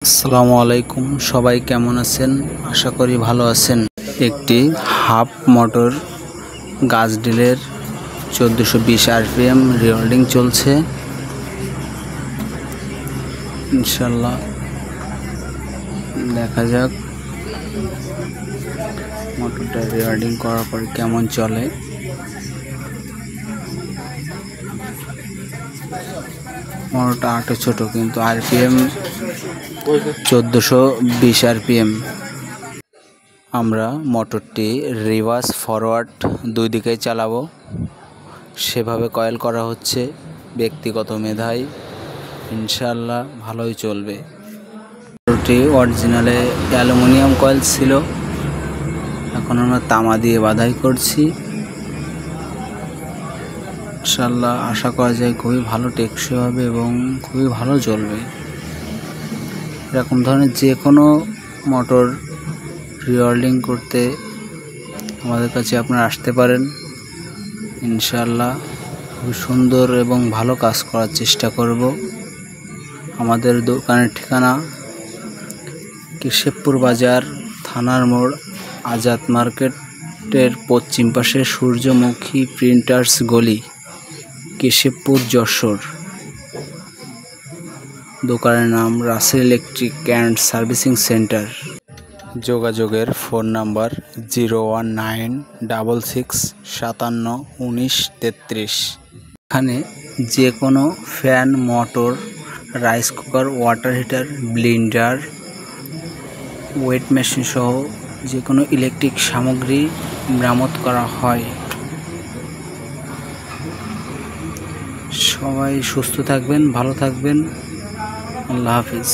আসসালামু আলাইকুম, সবাই কেমন আছেন? আশা করি ভালো আছেন। একটি হাফ মোটর গাছ ডিলের 1420 আরপিএম রিওয়েল্ডিং চলছে। ইনশাল্লাহ দেখা যাক মোটরটা রিওয়েল্ডিং করার পর কেমন চলে। মোটরটা আটো ছোট, কিন্তু আরপিএম 1420 আরপিএম। আমরা মোটরটি রিভার্স ফরওয়ার্ড দুই দিকেই চালাবো, সেভাবে কয়েল করা হচ্ছে ব্যক্তিগত মেধায়। ইনশাল্লাহ ভালোই চলবে। মোটরটি অরিজিনালে অ্যালুমিনিয়াম কয়েল ছিল, এখন আমরা তামা দিয়ে বাধাই করছি। ইনশাল্লাহ আশা করা যায় খুবই ভালো টেকসই হবে এবং খুবই ভালো চলবে। এরকম ধরনের যে কোনো মোটর রিওয়েল্ডিং করতে আমাদের কাছে আপনারা আসতে পারেন। ইনশাল্লাহ খুব সুন্দর এবং ভালো কাজ করার চেষ্টা করব। আমাদের দোকানের ঠিকানা কেশবপুর বাজার, থানার মোড়, আজাদ মার্কেটের পশ্চিম পাশে সূর্যমুখী প্রিন্টার্স গলি, কেশবপুর, যশোর। দোকানের নাম Rasel electric and servicing center. যোগাযোগের ফোন নাম্বার 01966571933। এখানে যে কোনো fan, motor, rice cooker, water heater, blender, weight machine সহ যে কোনো ইলেকট্রিক সামগ্রী মেরামত করা হয়। সবাই সুস্থ থাকবেন, ভালো থাকবেন। আল্লাহ হাফিজ।